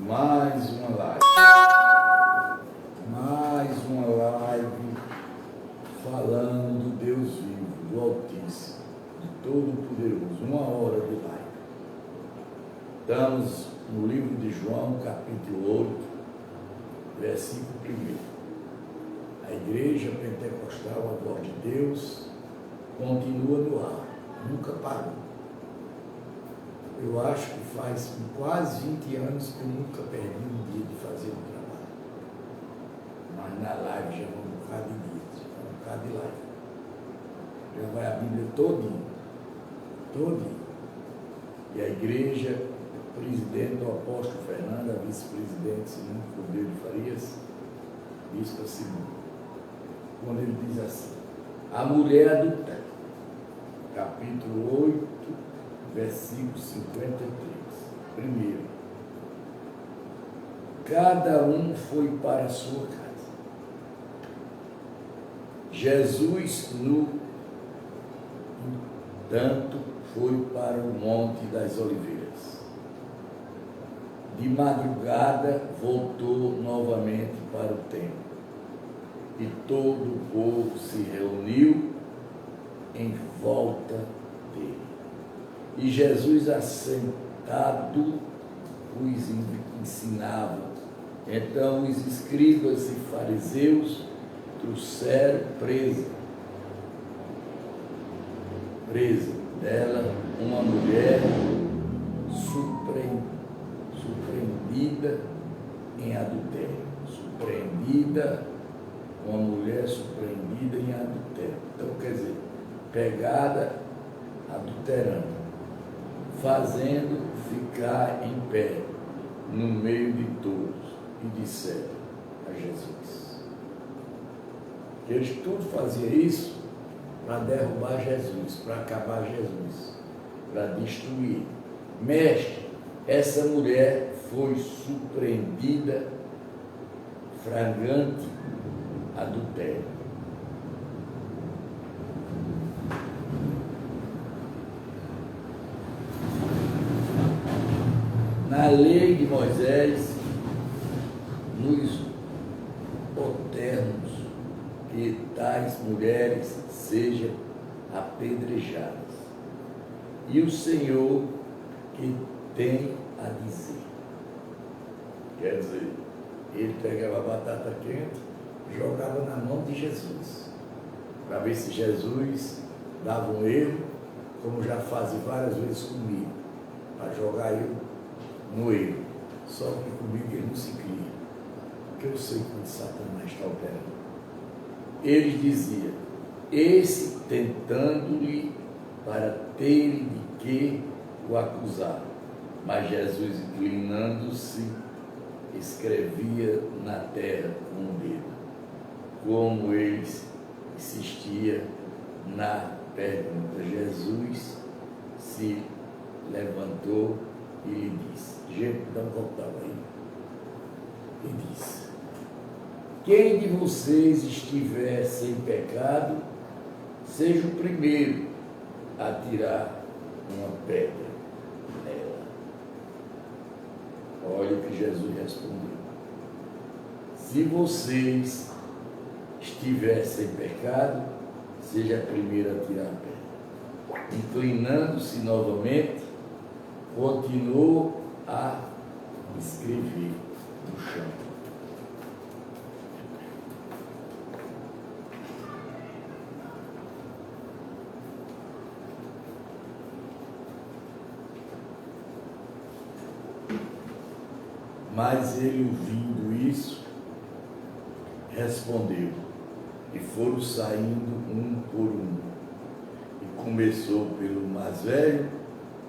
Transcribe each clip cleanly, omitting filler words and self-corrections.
Mais uma live falando do Deus vivo, do Altíssimo, de Todo-Poderoso, 1 hora de live. Estamos no livro de João, capítulo 8, versículo 1. A igreja pentecostal, a voz de Deus, continua no ar, nunca parou. Eu acho que faz quase 20 anos que eu nunca perdi um dia de fazer um trabalho. Mas na live já vão um bocado de dias, um bocado de live. Já vai a Bíblia todinha. E a igreja, o presidente, o apóstolo Fernando, a vice-presidente Simão Cordeiro de Farias, bispa Simão, quando ele diz assim: a mulher adultera, capítulo 8, versículo 53. Primeiro, cada um foi para a sua casa. Jesus, no entanto, foi para o Monte das Oliveiras. De madrugada, voltou novamente para o templo. E todo o povo se reuniu em volta dele. E Jesus, assentado, os ensinava. Então os escribas e fariseus trouxeram presa dela uma mulher surpreendida em adultério. Uma mulher surpreendida em adultério. Então, quer dizer, pegada adulterando, fazendo ficar em pé no meio de todos, e disseram a Jesus. Eles tudo faziam isso para derrubar Jesus, para acabar Jesus, para destruir. Mestre, essa mulher foi surpreendida, flagrante adultério. Na lei de Moisés, nos ordenos que tais mulheres sejam apedrejadas. E o Senhor que tem a dizer. Quer dizer, ele pegava a batata quente e jogava na mão de Jesus, para ver se Jesus dava um erro, como já fazem várias vezes comigo, para jogar eu no erro. Só que comigo ele não se cria, porque eu sei quando Satanás está operando. Ele dizia, esse tentando-lhe para ter de que o acusar. Mas Jesus, inclinando-se, escrevia na terra com o dedo. Como ele insistia na pergunta, Jesus se levantou e lhe disse, gente, dá um voltava aí, e disse, quem de vocês estiver sem pecado, seja o primeiro a tirar uma pedra nela. Olha o que Jesus respondeu. Se vocês estiverem sem pecado, seja a primeira a tirar a pedra. Inclinando-se novamente, continuou a escrever no chão. Mas ele, ouvindo isso, respondeu, e foram saindo um por um. E começou pelo mais velho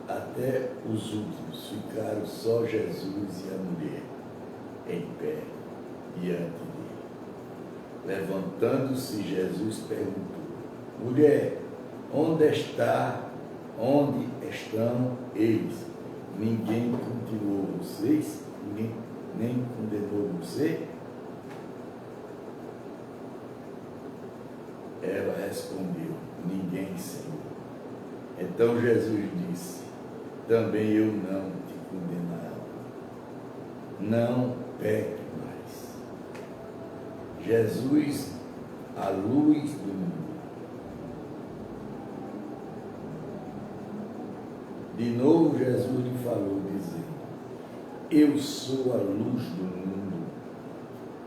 até os últimos. Ficaram só Jesus e a mulher em pé diante dele. Levantando-se, Jesus perguntou, mulher, onde estão eles? Ninguém continuou vocês? Ninguém nem condenou você? Ela respondeu, ninguém, Senhor. Então Jesus disse, também eu não te condenarei. não peque mais. Jesus, a luz do mundo. De novo Jesus lhe falou, dizendo: eu sou a luz do mundo.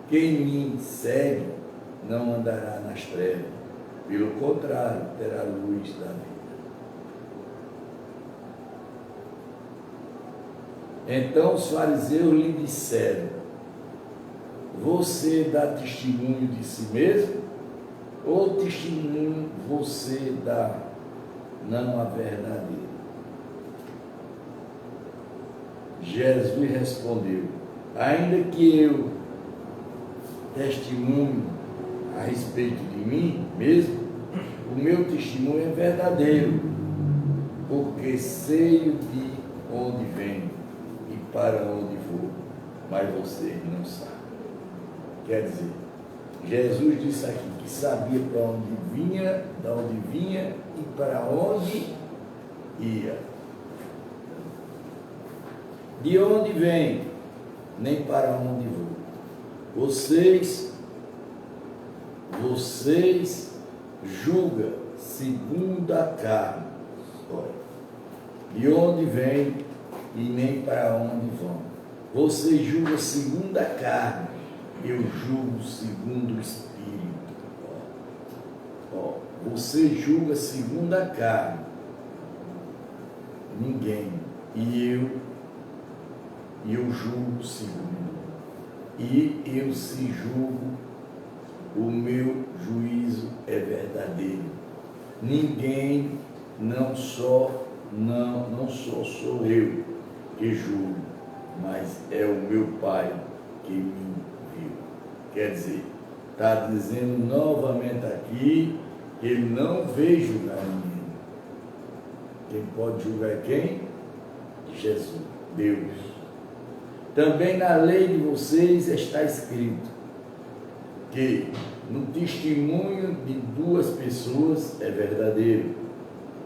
Quem me segue não andará nas trevas, pelo contrário, terá a luz da vida. Então os fariseus lhe disseram: você dá testemunho de si mesmo? Ou testemunho você dá não a verdadeira? Jesus respondeu: ainda que eu testemunho a respeito de mim mesmo, o meu testemunho é verdadeiro, porque sei de onde venho e para onde vou, mas vocês não sabem. Quer dizer, Jesus disse aqui que sabia para onde vinha, de onde vinha e para onde ia. De onde vem, nem para onde vou. Vocês julgam segundo a carne. De onde vem e nem para onde vão. Vocês julgam segundo a carne, eu julgo segundo o Espírito. Você julga segundo a carne, ninguém, e eu julgo segundo. E eu se julgo, o meu juízo é verdadeiro. Ninguém, não sou eu que julgo, mas é o meu Pai que me enviou. Quer dizer, está dizendo novamente aqui que ele não veio julgar ninguém. Quem pode julgar é quem? Jesus, Deus. Também na lei de vocês está escrito que no testemunho de duas pessoas é verdadeiro.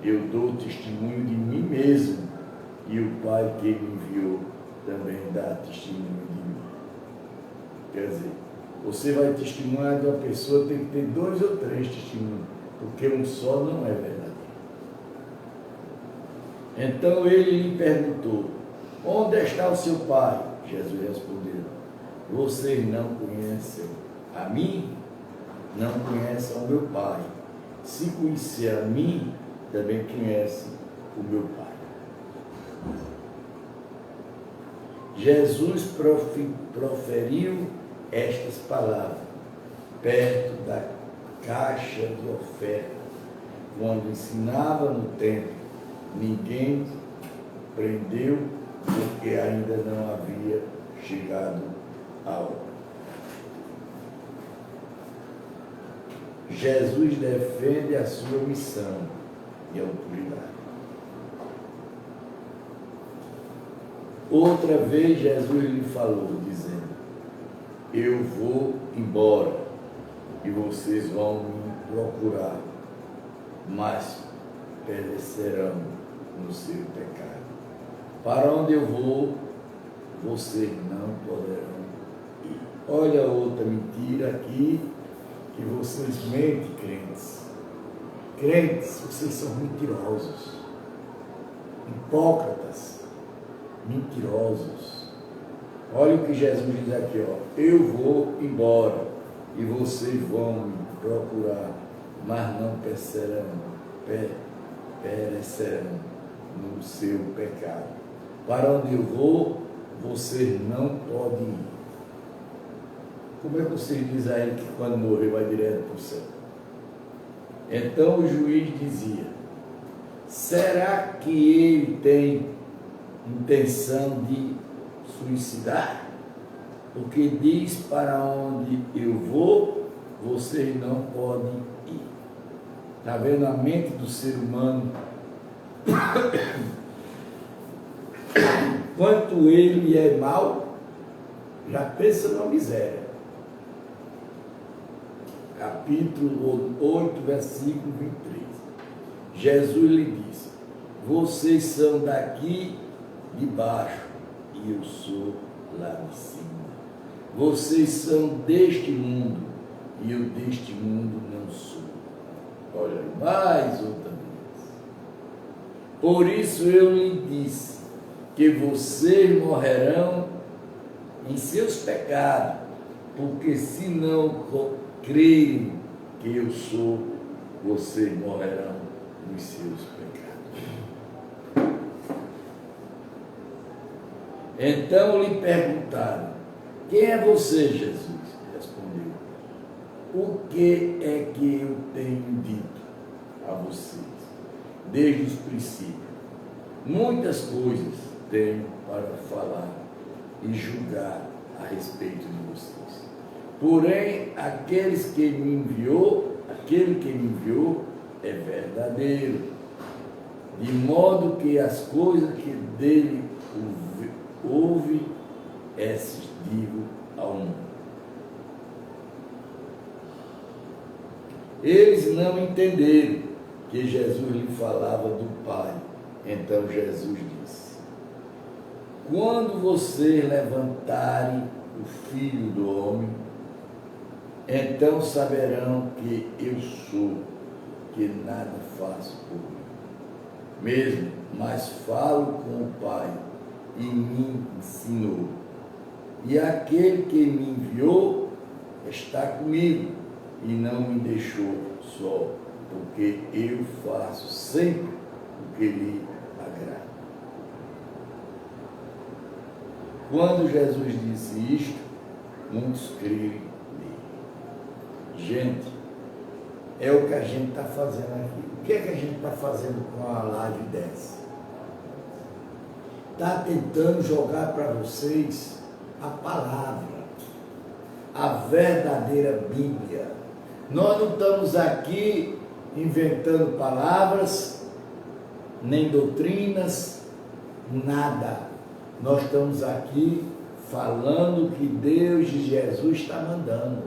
Eu dou testemunho de mim mesmo, e o Pai que me enviou também dá testemunho de mim. Quer dizer, você vai testemunhar de uma pessoa, tem que ter 2 ou 3 testemunhos, porque um só não é verdadeiro. Então ele lhe perguntou: onde está o seu Pai? Jesus respondeu: vocês não conhecem a mim, não conhecem o meu Pai. Se conhecer a mim, também conhece o meu Pai. Jesus proferiu estas palavras perto da caixa de oferta, quando ensinava no templo. Ninguém prendeu, porque ainda não havia chegado a hora. Jesus defende a sua missão e autoridade. Outra vez Jesus lhe falou, dizendo: eu vou embora e vocês vão me procurar, mas perecerão no seu pecado. Para onde eu vou, vocês não poderão ir. Olha outra mentira aqui, que vocês mentem, crentes. Crentes, vocês são mentirosos, hipócritas, mentirosos. Olha o que Jesus diz aqui, eu vou embora e vocês vão me procurar, mas não perecerão no seu pecado. Para onde eu vou, vocês não podem ir. Como é que vocês dizem a ele que quando morrer vai direto para o céu? Então o juiz dizia: será que ele tem intenção de suicidar? Porque diz: para onde eu vou, vocês não podem ir. Está vendo a mente do ser humano? Quanto ele é mau, já pensa na miséria. Capítulo 8, versículo 23. Jesus lhe disse: vocês são daqui de baixo e eu sou lá de cima. Vocês são deste mundo, e eu deste mundo não sou. Olha, mais outra vez. Por isso eu lhe disse que vocês morrerão em seus pecados, porque se não crerem que eu sou, vocês morrerão nos seus pecados. Então lhe perguntaram: quem é você, Jesus? Respondeu: o que é que eu tenho dito a vocês desde os princípios? Muitas coisas tenho para falar e julgar a respeito de vocês. Porém, aquele que me enviou é verdadeiro, de modo que as coisas que dele ouve, essas digo ao mundo. Eles não entenderam que Jesus lhe falava do Pai. Então Jesus disse: quando vocês levantarem o Filho do Homem, então saberão que eu sou, que nada faço por mim mesmo, mas falo com o Pai, e me ensinou. E aquele que me enviou está comigo, e não me deixou só, porque eu faço sempre o que lhe agrada. Quando Jesus disse isto, muitos creram nele. Gente, é o que a gente está fazendo aqui. O que é que a gente está fazendo com a live dessa? Está tentando jogar para vocês a palavra, a verdadeira Bíblia. Nós não estamos aqui inventando palavras, nem doutrinas, nada. Nós estamos aqui falando o que Deus e Jesus está mandando,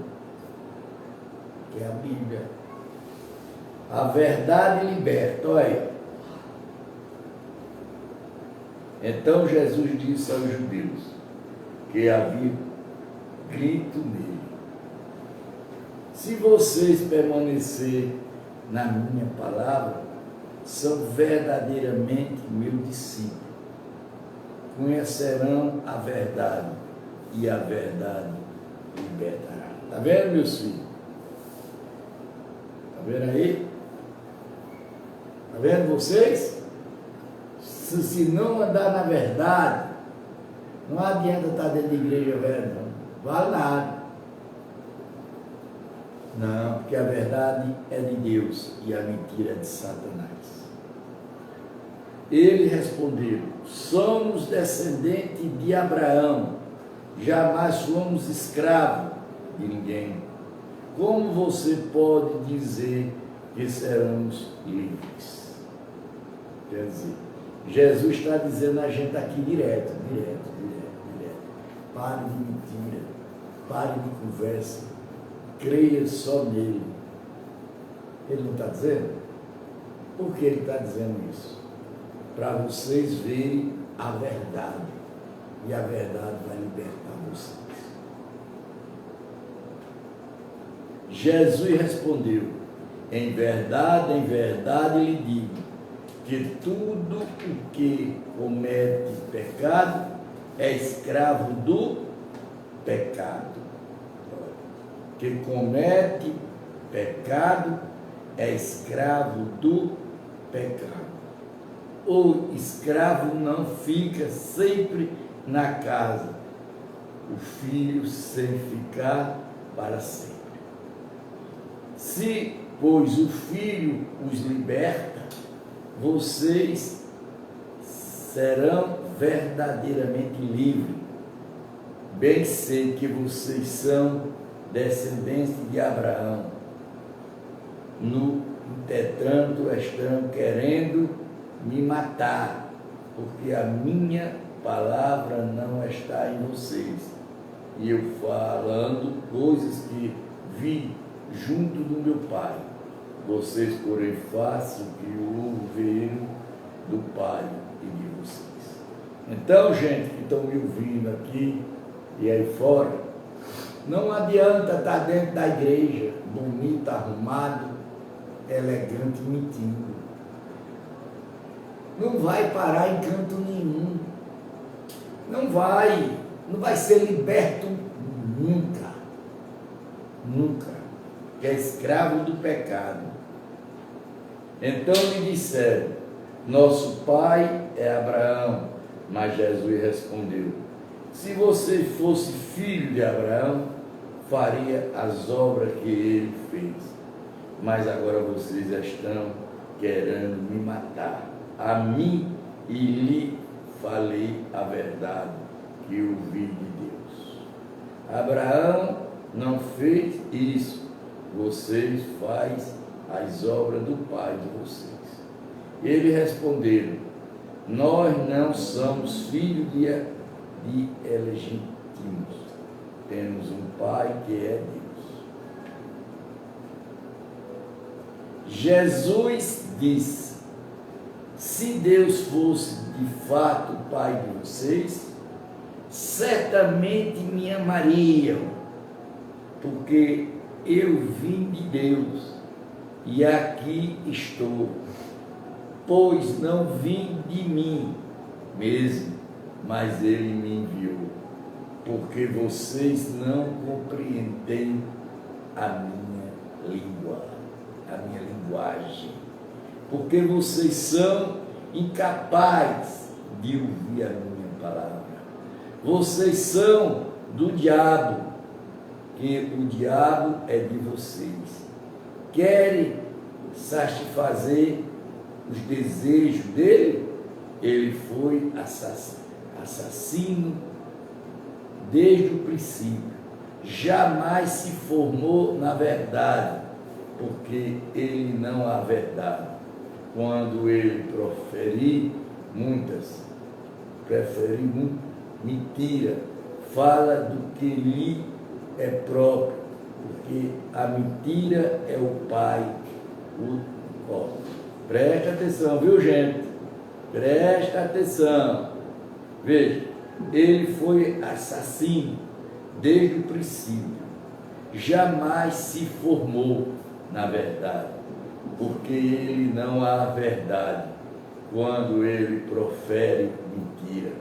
que é a Bíblia. A verdade liberta, olha. Então Jesus disse aos judeus que havia grito nele: se vocês permanecerem na minha palavra, são verdadeiramente meu discípulo. Conhecerão a verdade, e a verdade libertará. Está vendo, meus filhos? Está vendo aí? Está vendo vocês? Se não andar na verdade, não adianta estar dentro da igreja velha, não vale nada. Não, porque a verdade é de Deus e a mentira é de Satanás. Ele respondeu: somos descendentes de Abraão, jamais fomos escravos de ninguém. Como você pode dizer que seremos livres? Quer dizer, Jesus está dizendo a gente aqui direto. Pare de mentira, pare de conversa, creia só nele. Ele não está dizendo? Por que ele está dizendo isso? Para vocês verem a verdade, e a verdade vai libertar vocês. Jesus respondeu: em verdade lhe digo, que tudo o que comete pecado é escravo do pecado. Que comete pecado é escravo do pecado. O escravo não fica sempre na casa, o filho sem ficar para sempre. Se, pois, o filho os liberta, vocês serão verdadeiramente livres. Bem sei que vocês são descendentes de Abraão. No entretanto, estão querendo me matar, porque a minha palavra não está em vocês. E eu falando coisas que vi junto do meu Pai. Vocês, porém, façam o que ouviram do Pai e de vocês. Então, gente que estão me ouvindo aqui, e aí fora. Não adianta estar dentro da igreja, bonito, arrumado, elegante, mentindo. Não vai parar em canto nenhum. Não vai ser liberto nunca. Nunca. Que é escravo do pecado. Então lhe disseram: nosso pai é Abraão. Mas Jesus respondeu: se você fosse filho de Abraão, faria as obras que ele fez. Mas agora vocês estão querendo me matar, a mim, e lhe falei a verdade que ouvi de Deus. Abraão não fez isso, vocês fazem as obras do pai de vocês. Eles responderam: nós não somos filhos de ilegítimos, temos um pai que é Deus. Jesus disse: se Deus fosse de fato o pai de vocês, certamente me amariam, porque eu vim de Deus e aqui estou, pois não vim de mim mesmo, mas ele me enviou, porque vocês não compreendem a minha língua, a minha linguagem, porque vocês são incapazes de ouvir a minha palavra. Vocês são do diabo, que o diabo é de vocês. Querem satisfazer os desejos dele? Ele foi assassino desde o princípio. Jamais se formou na verdade, porque ele não há verdade. Quando ele preferir mentira, fala do que lhe é próprio, porque a mentira é o pai. Presta atenção, viu, gente? Presta atenção. Veja, ele foi assassino desde o princípio. Jamais se formou na verdade, porque ele não há verdade quando ele profere mentira.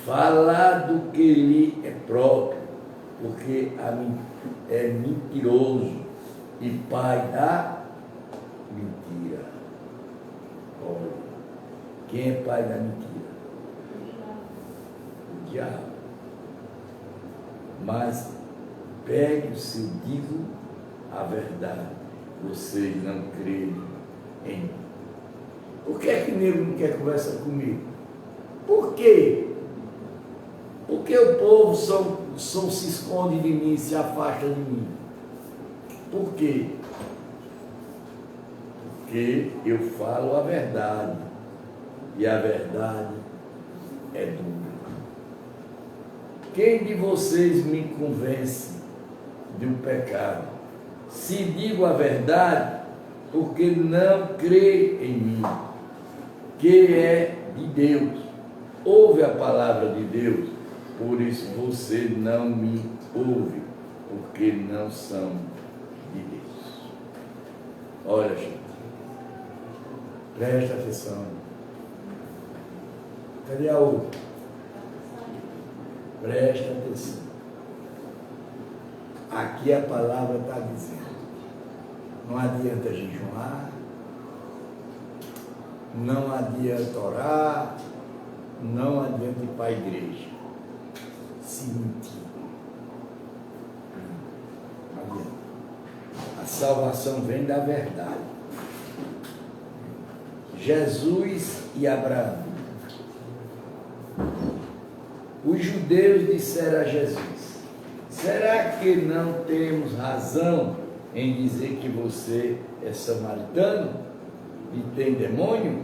Falar do que lhe é próprio, porque é mentiroso e pai da mentira. Olha, quem é pai da mentira? O diabo. Mas pegue o seu digo a verdade. Vocês não creem em mim. Por que é que o nego não quer conversar comigo? Por quê? Porque o povo só se esconde de mim, se afasta de mim. Por quê? Porque eu falo a verdade, e a verdade é dura. Quem de vocês me convence do pecado? Se digo a verdade, porque não crê em mim, que é de Deus. Ouve a palavra de Deus, por isso você não me ouve, porque não são de Deus. Olha, gente, presta atenção. Cadê a outra? Presta atenção. Aqui a palavra está dizendo: não adianta jejuar, não adianta orar, não adianta ir para a igreja. Se mentir. Não adianta. A salvação vem da verdade. Jesus e Abraão. Os judeus disseram a Jesus: será que não temos razão em dizer que você é samaritano e tem demônio?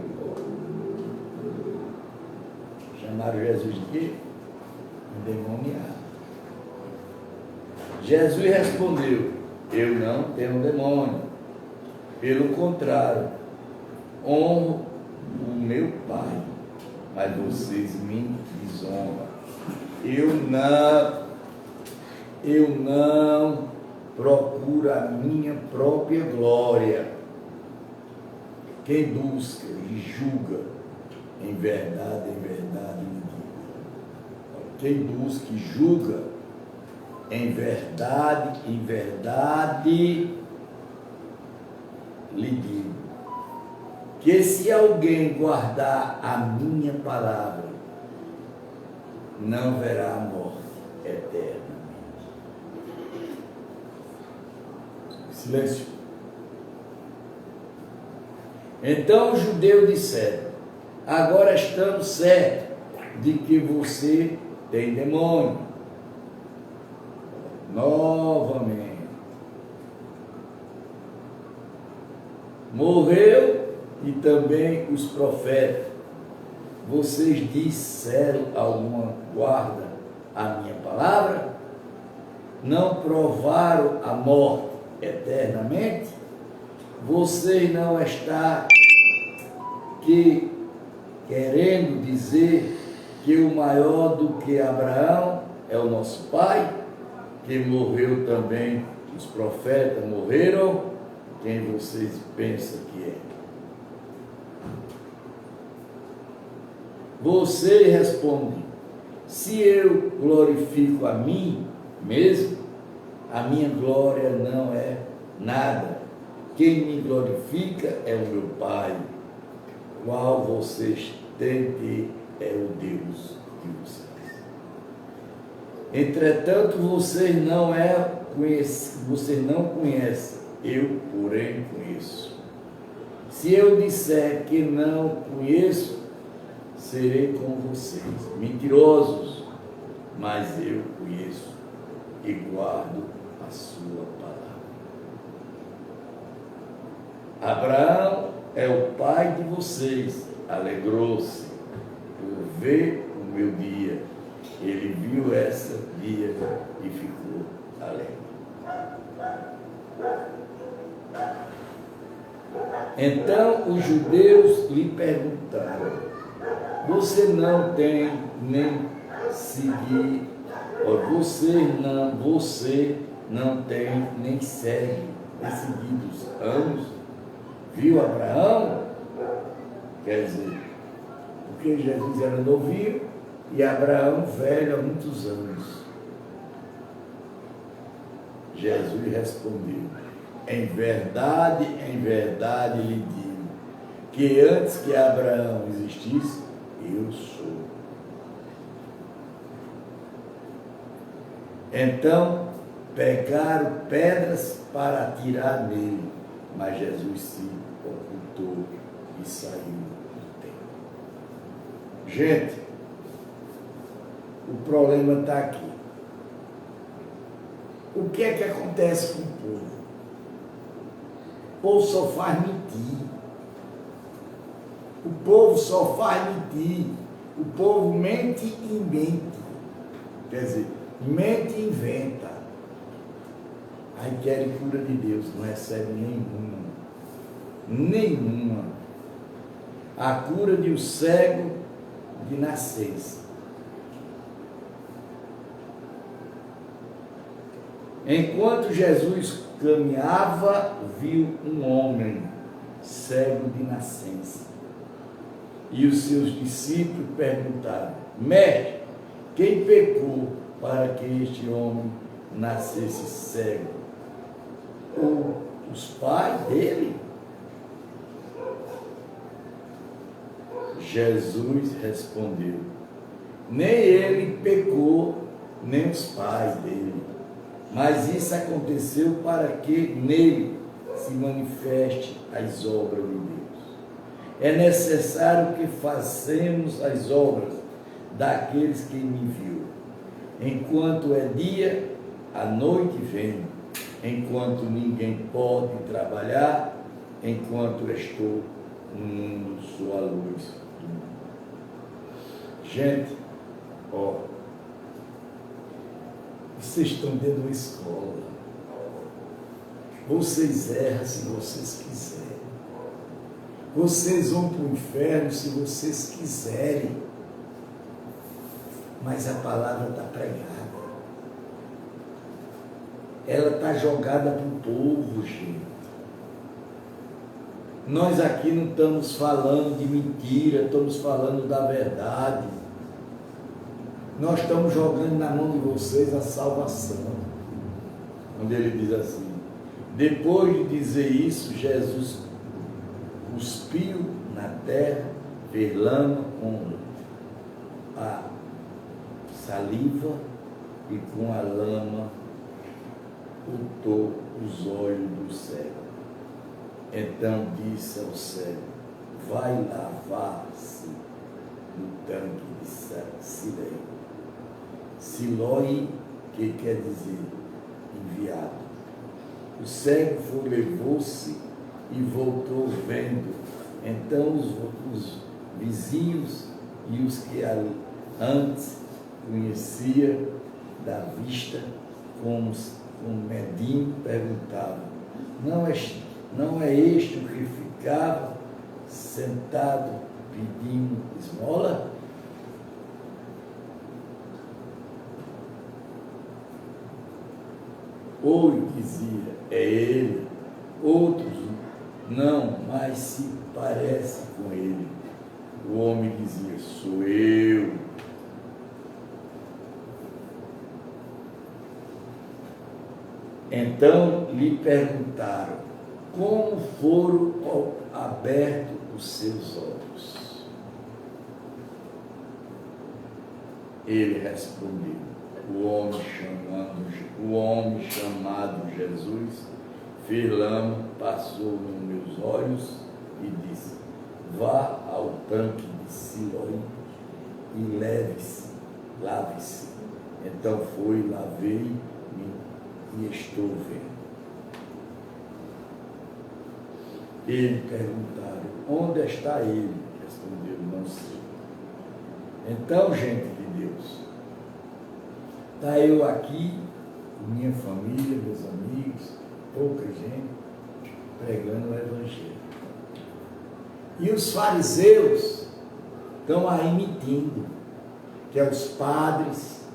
Chamaram Jesus de quê? Endemoniado. Jesus respondeu: eu não tenho demônio. Pelo contrário, honro o meu Pai, mas vocês me desonram. eu não procuro a minha própria glória. Quem busca e julga, em verdade, me digo. Quem busca e julga, em verdade, lhe digo, que se alguém guardar a minha palavra, não verá a morte eternamente. Silêncio. Então os judeus disseram: agora estamos certos de que você tem demônio. Novamente. Morreu e também os profetas. Vocês disseram alguma guarda a minha palavra? Não provaram a morte eternamente? Vocês não estão querendo dizer que o maior do que Abraão é o nosso pai, que morreu também, os profetas morreram? Quem vocês pensam que é? Você responde: se eu glorifico a mim mesmo, a minha glória não é nada. Quem me glorifica é o meu Pai, qual vocês têm que é o Deus de vocês. Entretanto, vocês não conhecem, eu, porém, conheço. Se eu disser que não conheço, serei com vocês mentirosos, mas eu conheço e guardo a sua palavra. Abraão é o pai de vocês, alegrou-se por ver o meu dia. Ele viu esse dia e ficou alegre. Então os judeus lhe perguntaram: você não tem nem seguir, você não tem nem segue seguidos anos? Viu Abraão? Quer dizer, porque Jesus era novinho e Abraão velho há muitos anos. Jesus respondeu: em verdade lhe digo, que antes que Abraão existisse, eu sou. Então pegaram pedras para atirar nele, mas Jesus se ocultou e saiu do templo. Gente, o problema está aqui. O que é que acontece com o povo? O povo só faz mentir. O povo só faz mentir. O povo mente e inventa. Quer dizer, mente e inventa. Aí querem cura de Deus, não recebe nenhuma. Nenhuma. A cura de um cego de nascença. Enquanto Jesus caminhava, viu um homem cego de nascença. E os seus discípulos perguntaram: mestre, quem pecou para que este homem nascesse cego? Ou os pais dele? Jesus respondeu: nem ele pecou, nem os pais dele. Mas isso aconteceu para que nele se manifeste as obras de Deus. É necessário que façamos as obras daqueles que me enviou. Enquanto é dia, a noite vem. Enquanto ninguém pode trabalhar, enquanto estou no mundo, sou a luz do mundo. Gente, vocês estão dentro de uma escola. Vocês erram se vocês quiserem. Vocês vão para o inferno se vocês quiserem. mas a palavra está pregada. Ela está jogada para o povo, gente. Nós aqui não estamos falando de mentira, estamos falando da verdade. Nós estamos jogando na mão de vocês a salvação. Onde ele diz assim: depois de dizer isso, Jesus cuspiu na terra, fez lama com a saliva e com a lama untou os olhos do cego. Então disse ao cego: vai lavar-se no tanque de Siloé. Siloé, que quer dizer enviado. O cego foi, levou-se e voltou vendo. Então os vizinhos e os que antes conhecia da vista com medinho perguntavam: não é este o que ficava sentado pedindo esmola? Ou dizia: é ele. Outros: não, mas se parece com ele. O homem dizia: sou eu. Então lhe perguntaram: como foram abertos os seus olhos? Ele respondeu: o homem chamado Jesus fez lama, passou nos meus olhos e disse: vá ao tanque de Siloé e lave-se. Então fui, lavei-me e estou vendo. Ele perguntaram: onde está ele? Respondeu: não sei. Então, gente de Deus, está eu aqui, minha família, meus amigos, pouca gente, pregando o Evangelho. E os fariseus estão aí mentindo, que é os padres,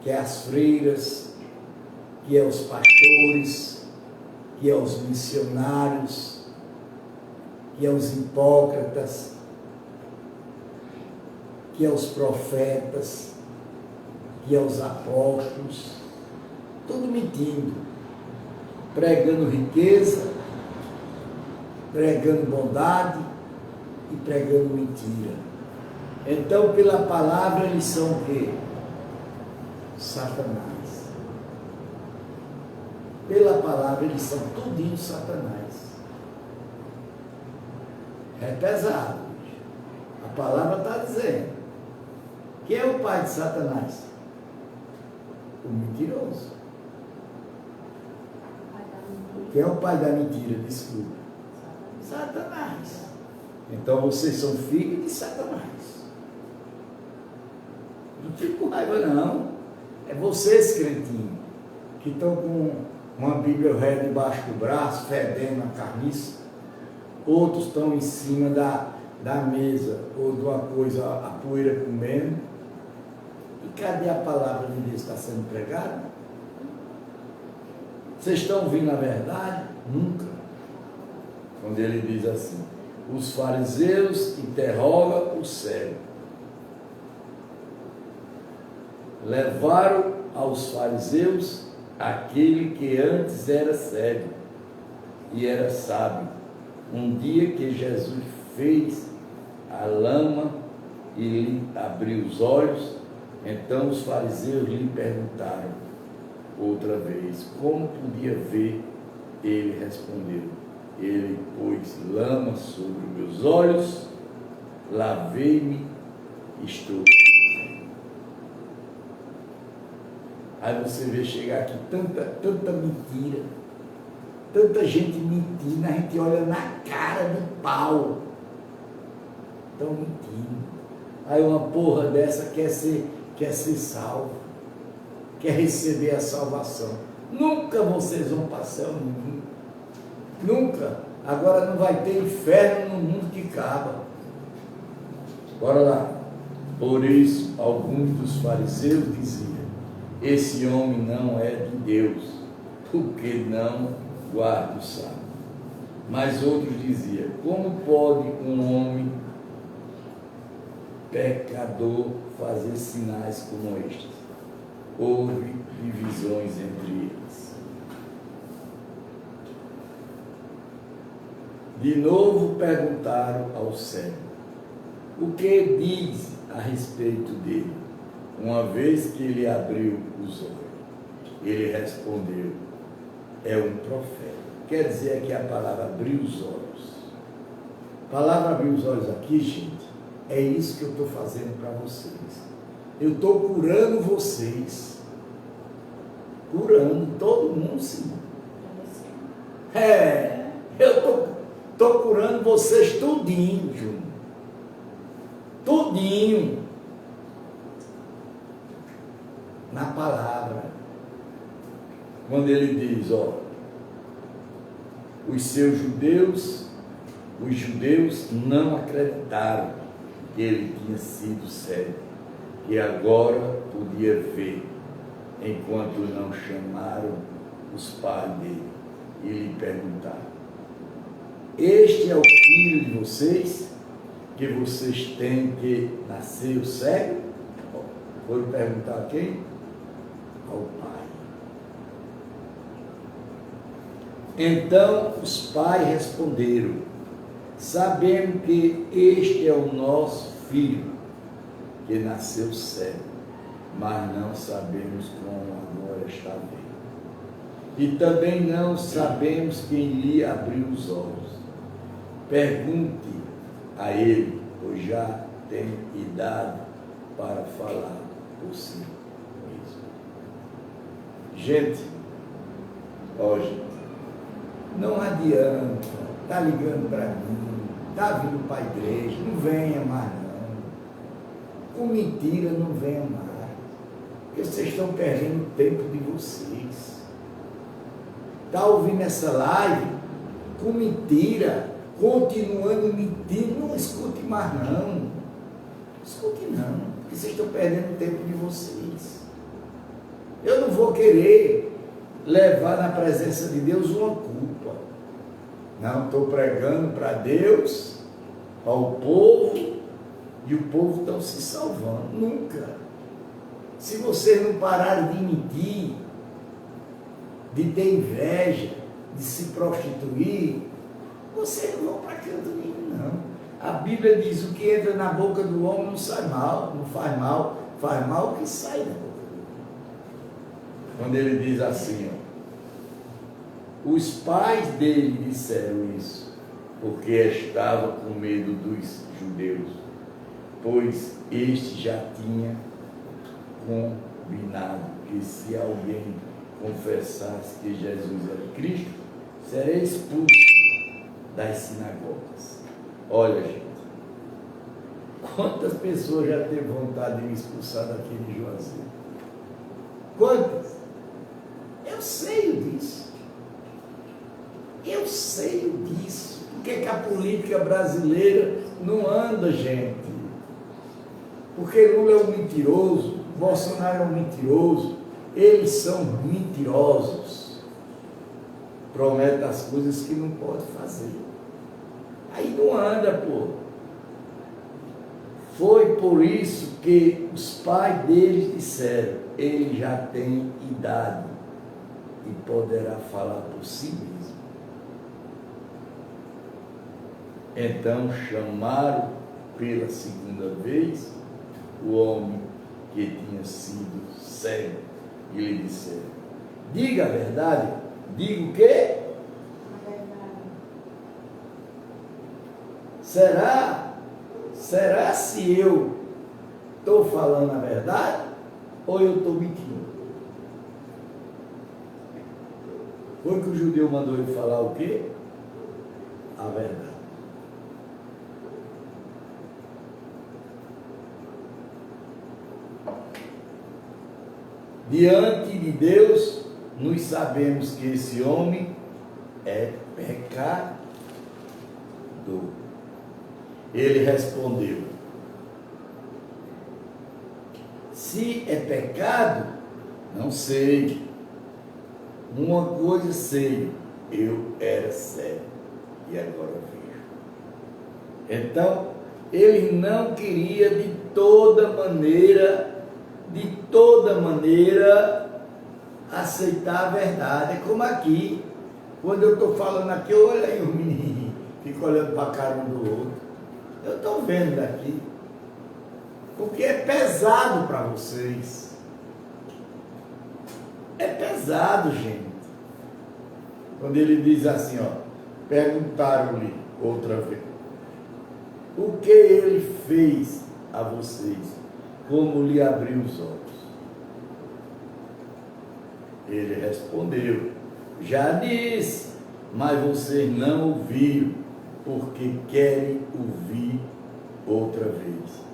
que é as freiras, que é os pastores, que é os missionários, que é os hipócritas, que é os profetas, que é os apóstolos, tudo mentindo, pregando riqueza, pregando bondade e pregando mentira. Então, pela palavra, eles são o quê? Satanás. Pela palavra, eles são tudinho Satanás. É pesado. A palavra está dizendo. Quem é o pai de Satanás? O mentiroso. Quem é o pai da mentira? Desculpa. Satanás. Então vocês são filhos de Satanás. Não fique com raiva não. É vocês, crentinhos, que estão com uma Bíblia velha debaixo do braço, fedendo a carniça. Outros estão em cima da mesa, ou de uma coisa, a poeira comendo. E cadê a palavra de Deus que está sendo pregada? Vocês estão ouvindo a verdade? Nunca. Quando ele diz assim: os fariseus interrogam o cego. Levaram aos fariseus aquele que antes era cego e era sábio. Um dia que Jesus fez a lama e lhe abriu os olhos, então os fariseus lhe perguntaram outra vez como podia ver. Ele respondeu: ele pôs lama sobre meus olhos, lavei-me, estou. Aí você vê chegar aqui tanta mentira, tanta gente mentindo, a gente olha na cara de pau. Estão mentindo. Aí uma porra dessa quer ser salvo, quer receber a salvação. Nunca vocês vão passar o mundo. Nunca. Agora não vai ter inferno no mundo que acaba. Bora lá. Por isso, alguns dos fariseus diziam: esse homem não é de Deus, porque não guarda o sábado. Mas outros diziam: como pode um homem pecador fazer sinais como estes? Houve divisões entre eles. De novo perguntaram ao cego: o que diz a respeito dele? Uma vez que ele abriu os olhos, ele respondeu: é um profeta. Quer dizer que a palavra abrir os olhos. A palavra abrir os olhos aqui, gente, é isso que eu estou fazendo para vocês. Eu estou curando vocês. Curando todo mundo, sim. Eu estou curando vocês tudinho, Júnior. Tudinho. Na palavra. Quando ele diz, os judeus não acreditaram que ele tinha sido cego, que agora podia ver, enquanto não chamaram os pais dele e lhe perguntaram: este é o filho de vocês, que vocês têm que nascer cego? Foram perguntar a quem? Ao pai. Então os pais responderam: sabemos que este é o nosso filho, que nasceu cego, mas não sabemos como agora está vendo. E também não sabemos quem lhe abriu os olhos. Pergunte a ele, pois já tem idade para falar por si mesmo. Gente, gente, não adianta, está ligando para mim, está vindo para a igreja, não venha mais não. Com mentira não venha mais, porque vocês estão perdendo o tempo de vocês. Está ouvindo essa live com mentira, continuando mentindo, não escute mais não. Escute não, porque vocês estão perdendo o tempo de vocês. Eu não vou querer levar na presença de Deus uma culpa. Não, estou pregando para Deus, ao povo, e o povo está se salvando. Nunca. Se vocês não pararem de mentir, de ter inveja, de se prostituir, vocês não vão para canto nenhum, não. A Bíblia diz: o que entra na boca do homem não sai mal, não faz mal, faz mal o que sai da boca do homem. Quando ele diz assim, os pais dele disseram isso, porque estava com medo dos judeus, pois este já tinha combinado que se alguém confessasse que Jesus era Cristo, seria expulso das sinagogas. Olha, gente, quantas pessoas já teve vontade de me expulsar daqui de Juazeiro? Quantas? Eu sei disso. Eu sei disso. Por que a política brasileira não anda, gente? Porque Lula é um mentiroso, Bolsonaro é um mentiroso, eles são mentirosos. Prometem as coisas que não pode fazer. Aí não anda, pô. Foi por isso que os pais deles disseram: ele já tem idade e poderá falar por si mesmo. Então chamaram pela segunda vez o homem que tinha sido cego e lhe disseram: diga a verdade. Diga o quê? A verdade. Será se eu estou falando a verdade ou eu estou mentindo? Foi que o judeu mandou ele falar o quê? A verdade. Diante de Deus, nós sabemos que esse homem é pecador. Ele respondeu: Se é pecado, não sei. Uma coisa sei, eu era cego e agora vejo. Então, ele não queria de toda maneira, aceitar a verdade. É como aqui, quando eu estou falando aqui, eu olho aí o menino, fico olhando para a cara um do outro. Eu estou vendo daqui, porque é pesado para vocês. É pesado, gente. Quando ele diz assim, ó, perguntaram-lhe outra vez, o que ele fez a vocês? Como lhe abriu os olhos? Ele respondeu, já disse, mas vocês não ouviram, porque querem ouvir outra vez.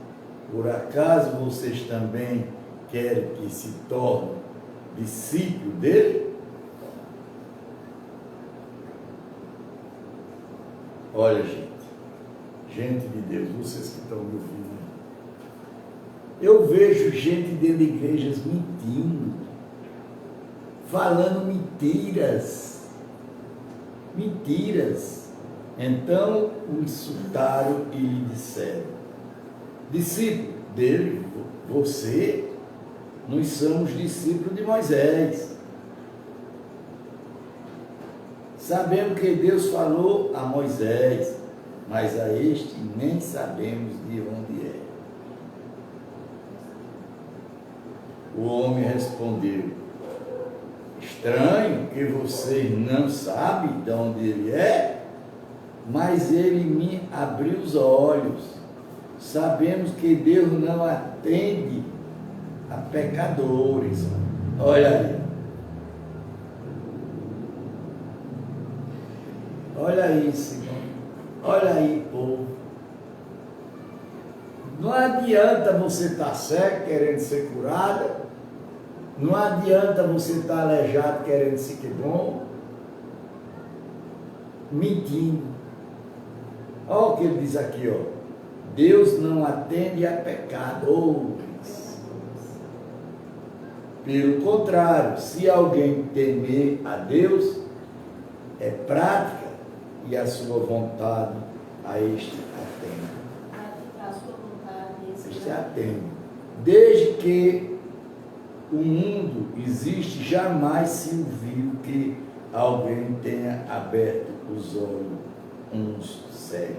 Por acaso vocês também querem que se torne discípulo dele? Olha, gente de Deus, vocês que estão me ouvindo, eu vejo gente dentro de igrejas mentindo, falando mentiras. Então o insultaram e lhe disseram, discípulo dele, você, nós somos discípulos de Moisés. Sabemos que Deus falou a Moisés, mas a este nem sabemos de onde é. O homem respondeu, estranho que vocês não sabem de onde ele é, mas ele me abriu os olhos. Sabemos que Deus não atende a pecadores. Olha aí. Olha aí, Senhor. Olha aí, povo. Não adianta você estar cego querendo ser curado. Não adianta você estar aleijado querendo ser que bom. Mentindo. Olha o que ele diz aqui, ó. Deus não atende a pecadores. Pelo contrário, se alguém temer a Deus, é prática e a sua vontade a este atende. A sua vontade, Este atende. Desde que o mundo existe, jamais se ouviu que alguém tenha aberto os olhos uns cegos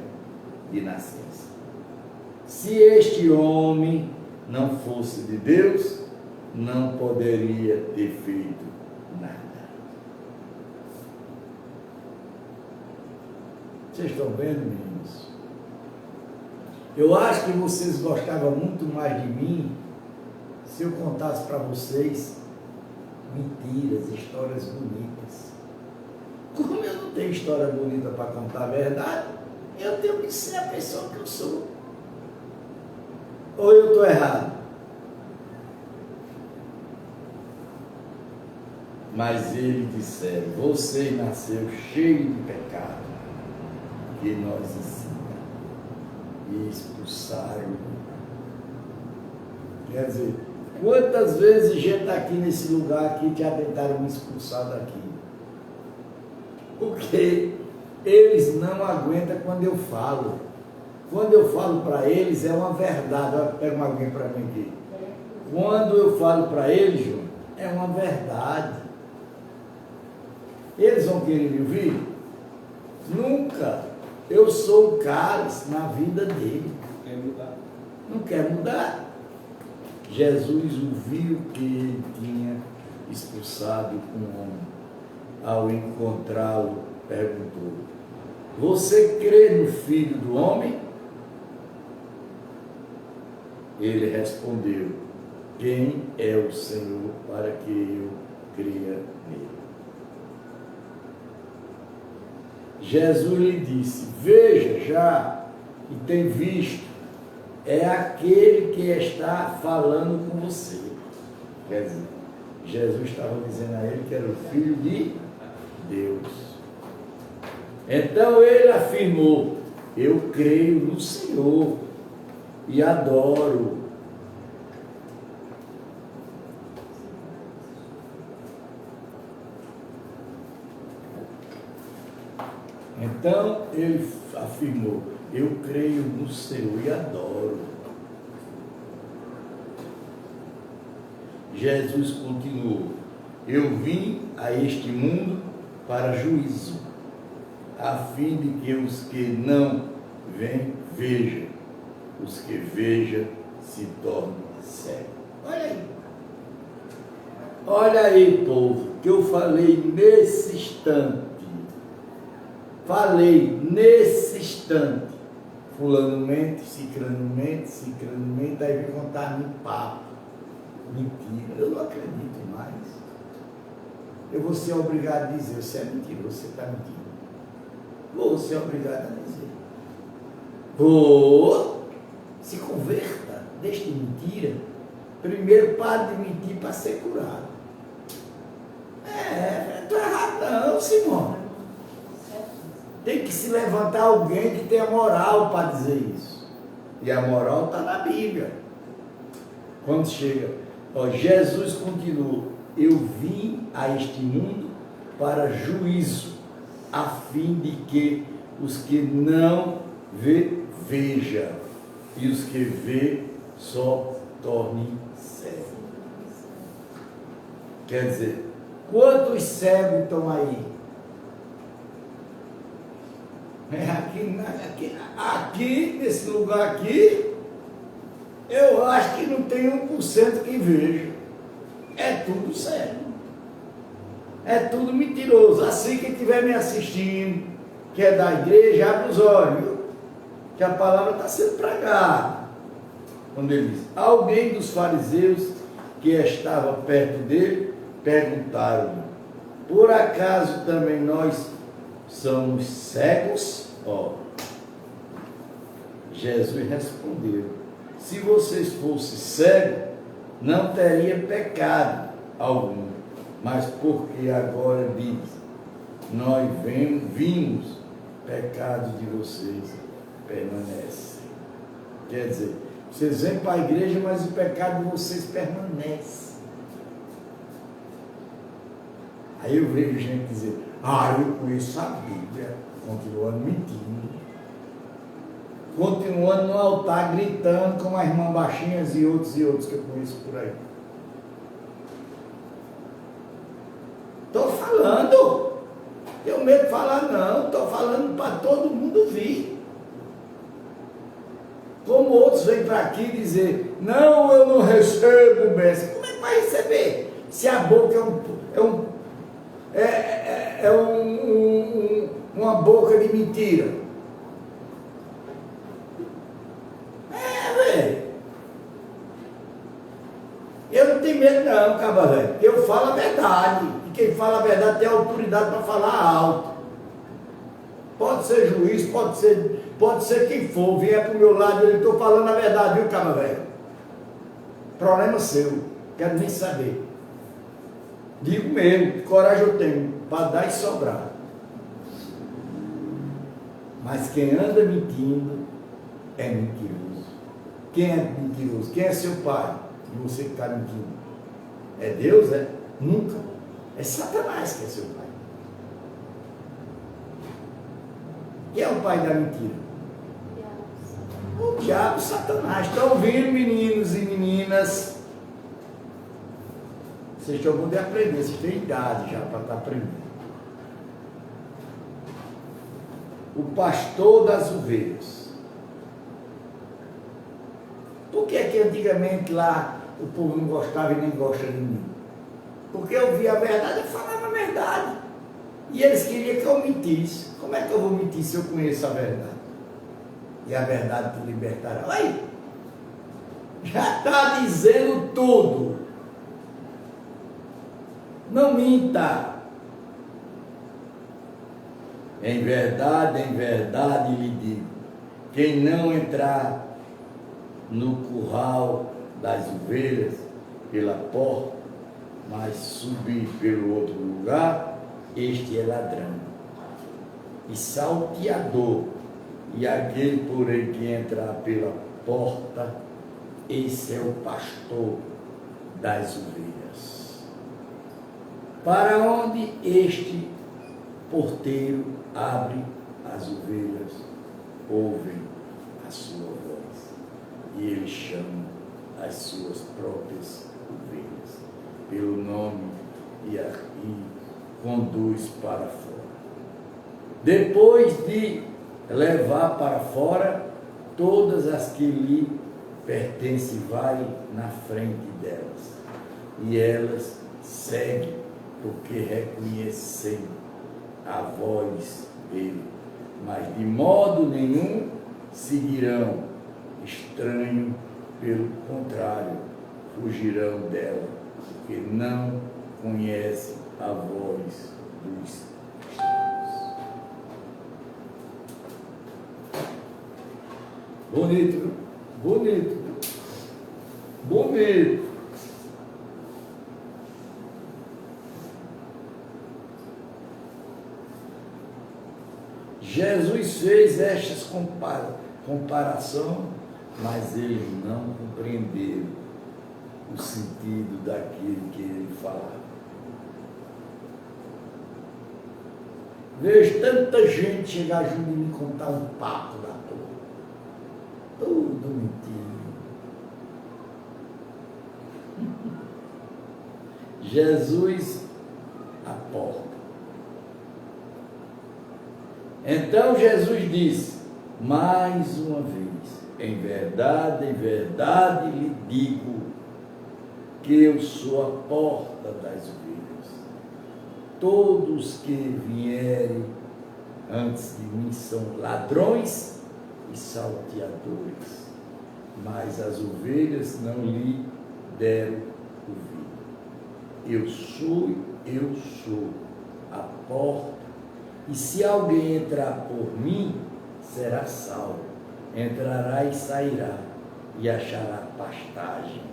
de nascença. Se este homem não fosse de Deus, não poderia ter feito nada. Vocês estão vendo, meninos? Eu acho que vocês gostavam muito mais de mim se eu contasse para vocês mentiras, histórias bonitas. Como eu não tenho história bonita para contar a verdade, eu tenho que ser a pessoa que eu sou. Ou eu estou errado? Mas eles disseram, você nasceu cheio de pecado, que nós ensinamos. E expulsaram. Quer dizer, quantas vezes gente está aqui nesse lugar aqui já tentaram me expulsar daqui? Porque eles não aguentam quando eu falo. Quando eu falo para eles é uma verdade. Olha, pega uma alguém para mim aqui. Quando eu falo para eles, João, é uma verdade. Eles vão querer me ouvir? Nunca. Eu sou um cálice na vida dele. Quer mudar? Não quer mudar. Jesus ouviu que ele tinha expulsado um homem. Ao encontrá-lo, perguntou, você crê no Filho do Homem? Ele respondeu, quem é o Senhor para que eu creia nele? Jesus lhe disse, veja já, e tem visto, é aquele que está falando com você. Quer dizer, Jesus estava dizendo a ele que era o Filho de Deus. Então ele afirmou, eu creio no Senhor e adoro. Então ele afirmou: eu creio no Senhor e adoro. Jesus continuou: eu vim a este mundo para juízo, a fim de que os que não veem, vejam, os que vejam se tornem cegos. Olha aí. Olha aí, povo, que eu falei nesse instante. Falei nesse instante. Fulano mente, ciclano mente, aí vem contar-me papo. Mentira, eu não acredito mais. Eu vou ser obrigado a dizer: você é mentira, você está mentindo. Vou ser obrigado a dizer. Vou. Se converta, deixe de mentira. Primeiro pare de mentir para ser curado. Estou errado não, Simone. Tem que se levantar alguém que tenha moral para dizer isso. E a moral está na Bíblia. Quando chega, Jesus continuou: eu vim a este mundo para juízo, a fim de que os que não vê, vejam, e os que vê só tornem cegos. Quer dizer, quantos cegos estão aí? Aqui, nesse lugar aqui, eu acho que não tem 1% que veja. É tudo cego. É tudo mentiroso. Assim, quem estiver me assistindo, que é da igreja, abre os olhos, que a palavra está sendo pregada. Quando ele diz: alguém dos fariseus que estava perto dele perguntaram-lhe: por acaso também nós somos cegos? Jesus respondeu: se vocês fossem cegos, não teria pecado algum, mas porque agora diz: nós vimos, pecado de vocês permanece. Quer dizer, vocês vêm para a igreja, mas o pecado de vocês permanece. Aí eu vejo gente dizer: eu conheço a Bíblia, continuando mentindo, continuando no altar gritando com as irmãs baixinhas e outros que eu conheço por aí. Estou falando, tenho medo de falar não, estou falando para todo mundo vir. Como outros vêm para aqui dizer: não, eu não recebo bênção. Como é que vai receber? Se a boca uma boca de mentira. Velho. Eu não tenho medo não, cabra velho. Eu falo a verdade. E quem fala a verdade tem autoridade para falar alto. Pode ser juiz, pode ser quem for, vier para o meu lado, eu estou falando a verdade, viu, cabra velho? Problema seu, quero nem saber. Digo mesmo, coragem eu tenho, para dar e sobrar. Mas quem anda mentindo é mentiroso. Quem é mentiroso? Quem é seu pai? E você que está mentindo? É Deus, é? Nunca. É Satanás que é seu pai. Quem é o pai da mentira? O diabo, Satanás. Estão ouvindo, meninos e meninas? Vocês estão poder aprender, vocês têm idade já para estar aprendendo. O pastor das ovelhas. Por que é que antigamente lá o povo não gostava e nem gosta de mim? Porque eu via a verdade, eu falava a verdade. E eles queriam que eu mentisse. Como é que eu vou mentir se eu conheço a verdade? E a verdade te libertará. Olha, já está dizendo tudo. Não minta. Em verdade lhe digo: quem não entrar no curral das ovelhas pela porta, mas subir pelo outro lugar, este é ladrão e salteador, e aquele, porém, que entrar pela porta, esse é o pastor das ovelhas. Para onde este porteiro abre as ovelhas ouvem a sua voz, e ele chama as suas próprias ovelhas pelo nome e conduz para fora. Depois de levar para fora, todas as que lhe pertencem vai na frente delas, e elas seguem, porque reconhecem a voz dele, mas de modo nenhum seguirão estranho, pelo contrário, fugirão dela, porque não conhecem a voz dos estranhos. Bonito, bonito, bonito. Jesus fez estas comparações, mas eles não compreenderam o sentido daquilo que ele falava. Vejo tanta gente chegar junto e me contar um papo da toa. Tudo mentira. Jesus a porta. Então Jesus disse, mais uma vez, em verdade lhe digo, que eu sou a porta das ovelhas. Todos que vierem antes de mim são ladrões e salteadores, mas as ovelhas não lhe deram ouvido. Eu sou a porta, e se alguém entrar por mim, será salvo. Entrará e sairá, e achará pastagem.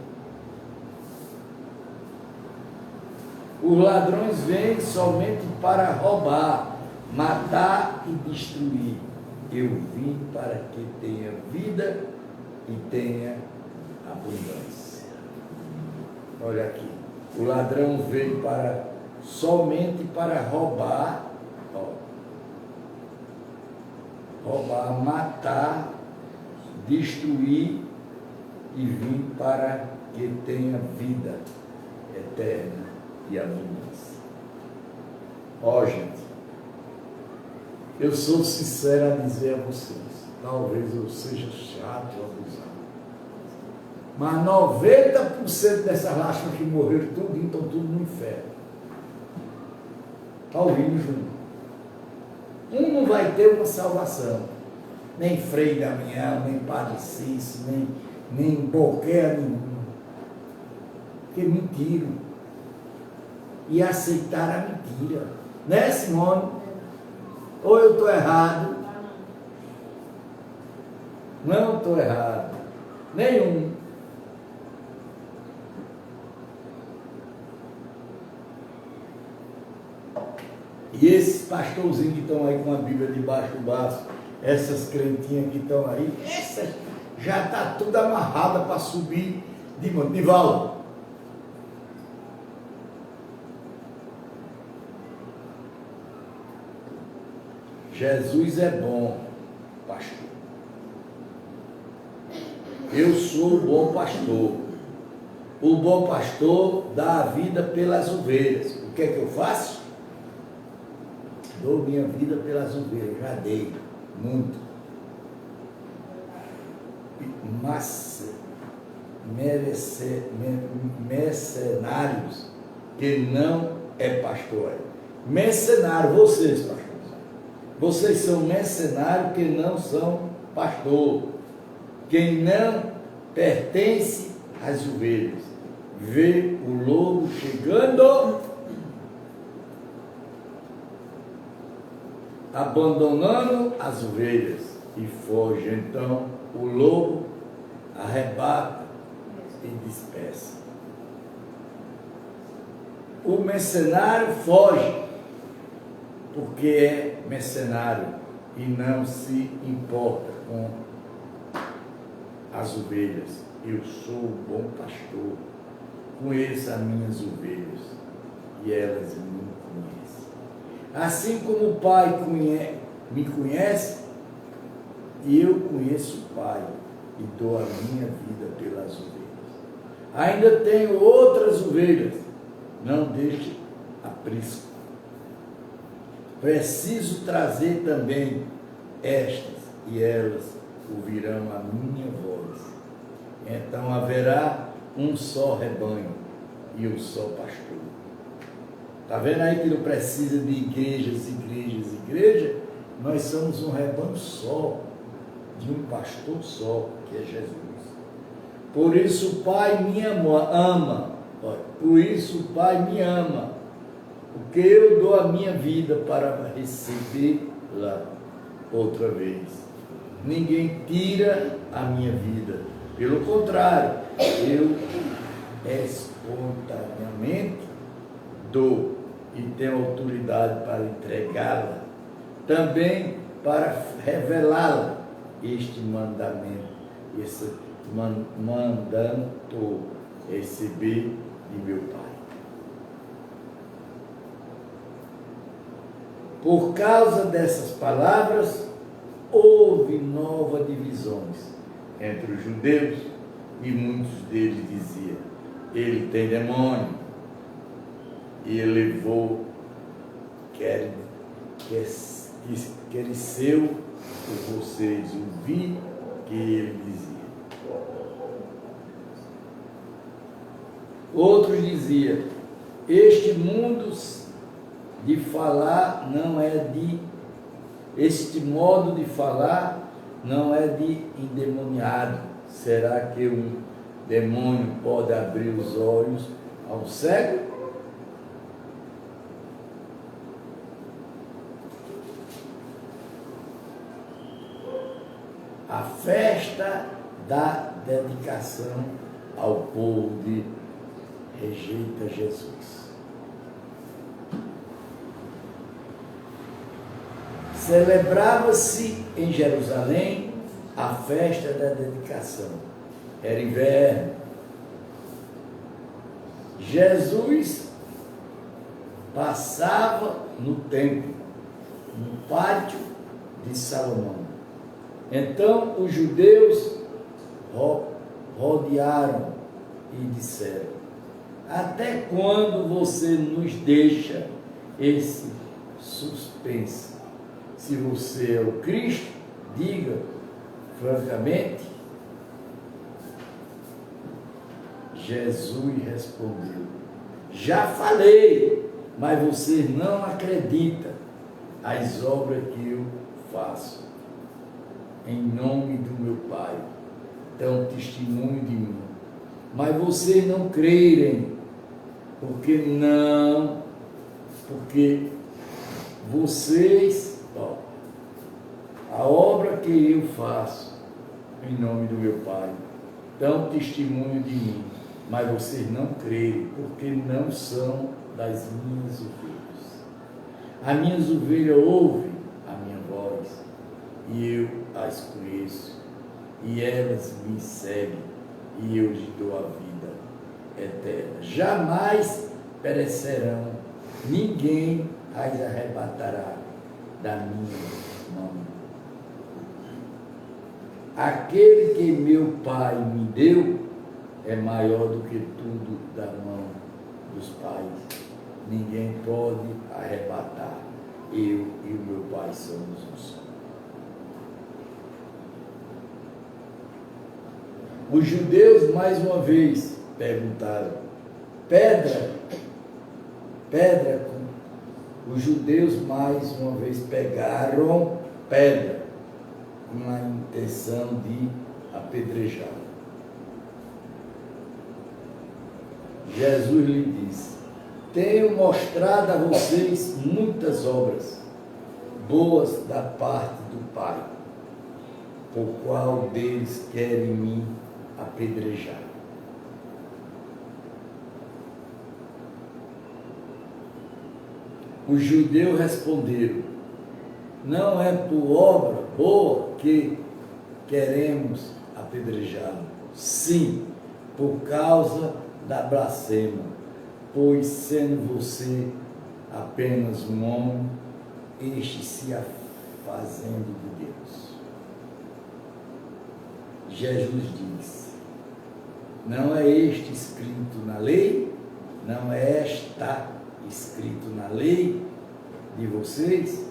Os ladrões vêm somente para roubar, matar e destruir. Eu vim para que tenha vida e tenha abundância. Olha aqui, o ladrão veio somente para roubar, matar, destruir, e vim para que tenha vida eterna e abundância. Gente, eu sou sincero a dizer a vocês, talvez eu seja chato ou abusado, mas 90% dessas lascas que morreram tudo, estão tudo no inferno. Está ouvindo junto? Um não vai ter uma salvação, nem Frei Damião, nem Padre Cício, nem boqueira nenhum, porque mentiram e aceitaram a mentira, né, Simone? Ou eu estou errado? Não estou errado, nenhum. E esses pastorzinhos que estão aí com a Bíblia debaixo do braço, essas crentinhas que estão aí, essas já está tudo amarrada para subir de Nivaldo. Jesus é bom pastor. Eu sou o bom pastor. O bom pastor dá a vida pelas ovelhas. O que é que eu faço? Dou minha vida pelas ovelhas, já dei muito. Mas mercenários que não é pastor. Mercenário, vocês, pastor. Vocês são mercenários que não são pastor. Quem não pertence às ovelhas. Vê o lobo chegando, abandonando as ovelhas e foge. Então o lobo arrebata e dispersa. O mercenário foge porque é mercenário e não se importa com as ovelhas. Eu sou o bom pastor, conheço as minhas ovelhas e elas me conhecem. Assim como o Pai me conhece e eu conheço o Pai e dou a minha vida pelas ovelhas. Ainda tenho outras ovelhas, não deixe aprisco. Preciso trazer também estas, e elas ouvirão a minha voz. Então haverá um só rebanho e um só pastor. Está vendo aí que não precisa de igrejas, Nós somos um rebanho só, de um pastor só, que é Jesus. Por isso o Pai me ama. Por isso o Pai me ama. Porque eu dou a minha vida para recebê-la outra vez. Ninguém tira a minha vida. Pelo contrário, eu espontaneamente dou e tenho autoridade para entregá-la. Também para revelá-la este mandamento, esse mandamento receber de meu Pai. Por causa dessas palavras, houve novas divisões entre os judeus e muitos deles diziam: ele tem demônio. E ele levou, quer seu por vocês ouvir que ele dizia. Outros diziam: este modo de falar não é de endemoniado. Será que um demônio pode abrir os olhos ao cego? A festa da dedicação ao povo de rejeita Jesus. Celebrava-se em Jerusalém a festa da dedicação. Era inverno. Jesus passava no templo, no pátio de Salomão. Então os judeus rodearam e disseram: até quando você nos deixa esse suspense? Se você é o Cristo, diga francamente. Jesus respondeu: já falei, mas você não acredita as obras que eu faço. Em nome do meu Pai, dão testemunho de mim. Mas vocês não crerem, porque vocês, a obra que eu faço, em nome do meu Pai, dão testemunho de mim. Mas vocês não creem, porque não são das minhas ovelhas. As minhas ovelhas ouvem a minha voz, e eu as conheço, e elas me seguem, e eu lhes dou a vida eterna. Jamais perecerão, ninguém as arrebatará da minha mão. Aquele que meu Pai me deu é maior do que tudo da mão dos pais. Ninguém pode arrebatar. Eu e o meu Pai somos um só. Os judeus, mais uma vez, perguntaram: pedra. Os judeus, mais uma vez, pegaram pedra com a intenção de apedrejar. Jesus lhe disse: tenho mostrado a vocês muitas obras boas da parte do Pai. Por qual deles querem me apedrejar? Os judeus responderam: não é por obra boa que queremos apedrejá-lo. Sim, por causa da blasfema, pois sendo você apenas um homem, este se fazendo de Deus. Jesus diz: não é este escrito na lei, não é esta escrito na lei de vocês?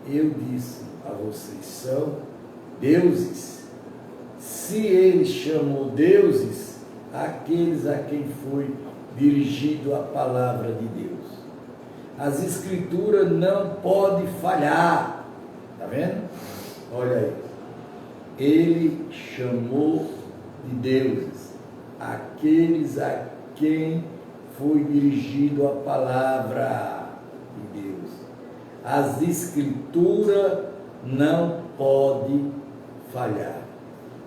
Eu disse a vocês, são deuses. Se ele chamou deuses aqueles a quem foi dirigido a palavra de Deus. As escrituras não podem falhar. Está vendo? Olha aí. Ele chamou de deuses aqueles a quem foi dirigido a palavra de Deus. As escrituras não podem falhar.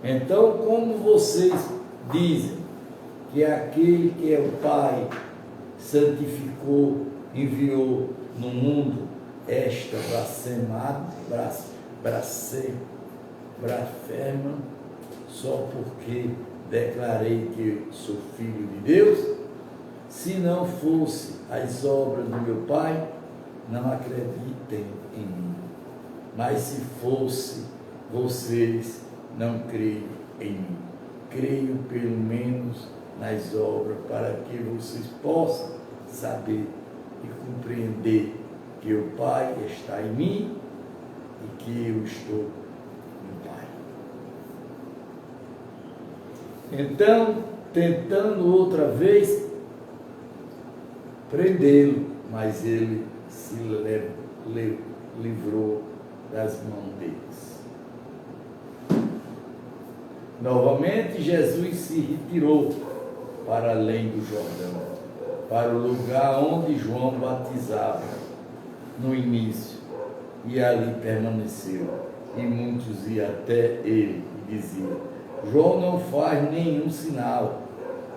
Então, como vocês dizem que aquele que é o Pai santificou, enviou no mundo esta blasfema, só porque declarei que sou filho de Deus? Se não fosse as obras do meu Pai, não acreditem em mim. Mas se fosse, vocês não creem em mim. Creio pelo menos nas obras, para que vocês possam saber e compreender que o Pai está em mim e que eu estou no Pai. Então, tentando outra vez prendê-lo, mas ele se livrou das mãos deles. Novamente, Jesus se retirou para além do Jordão, para o lugar onde João batizava no início, e ali permaneceu. E muitos iam até ele e diziam: João não faz nenhum sinal,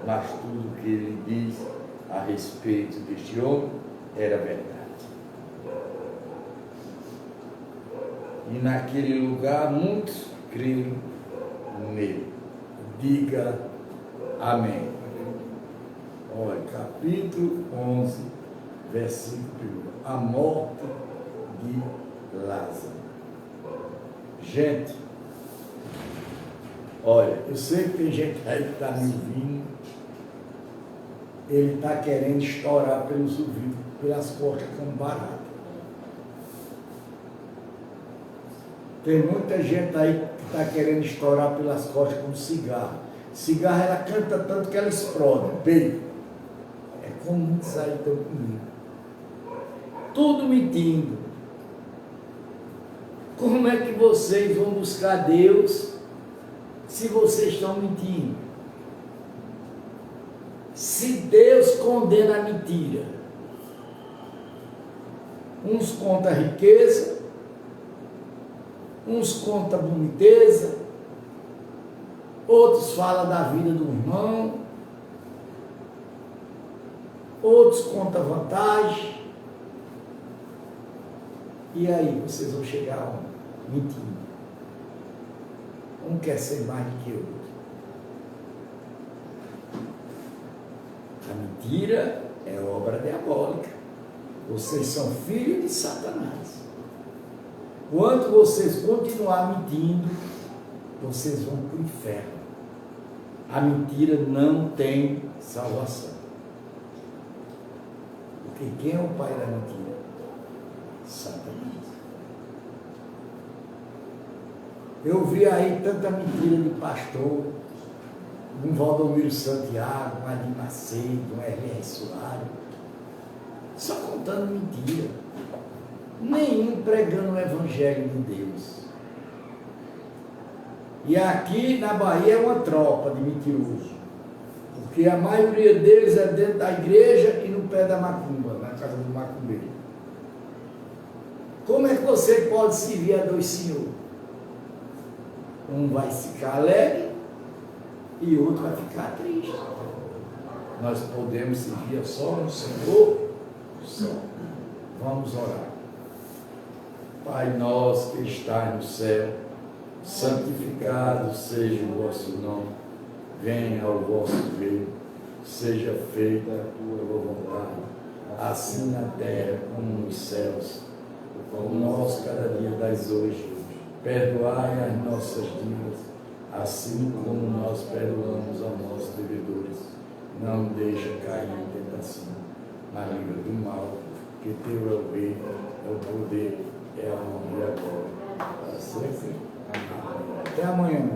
mas tudo o que ele diz a respeito deste homem era verdade. E naquele lugar muitos creram nele. Diga amém. Olha, capítulo 11, versículo 1. A morte de Lázaro. Gente, olha, eu sei que tem gente aí que está me ouvindo, ele está querendo estourar pelos ouvidos, pelas costas como barata. Tem muita gente aí que está querendo estourar pelas costas como cigarro. Cigarro, ela canta tanto que ela explode, bem. É como muitos aí estão comigo. Tudo mentindo. Como é que vocês vão buscar Deus se vocês estão mentindo? Se Deus condena a mentira, uns contam a riqueza, uns contam a boniteza, outros falam da vida do irmão, outros contam vantagem. E aí vocês vão chegar onde? Mentindo. Um quer ser mais do que o outro. A mentira é obra diabólica. Vocês são filhos de Satanás. Quando vocês continuarem mentindo, vocês vão para o inferno. A mentira não tem salvação. Porque quem é o pai da mentira? Satanás. Eu vi aí tanta mentira de pastor, um Valdomiro Santiago, um Adi Macedo, um R.R. Soares, só contando mentira. Nenhum pregando o Evangelho de Deus. E aqui na Bahia é uma tropa de mentirosos, porque a maioria deles é dentro da igreja e no pé da macumba, na casa do macumbeiro. Como é que você pode servir a dois senhores? Um vai ficar alegre e o outro vai ficar triste. Nós podemos servir só no Senhor, só. Vamos orar. Pai nosso que estás no céu, santificado seja o vosso nome, venha ao vosso reino, seja feita a tua vontade, assim na terra como nos céus. O nosso cada dia dás hoje. Perdoai as nossas dívidas, assim como nós perdoamos aos nossos devedores. Não deixa cair em tentação, mas livra do mal, que teu é o reino, é o poder, é a honra e a glória. Para sempre. Amém. Até amanhã.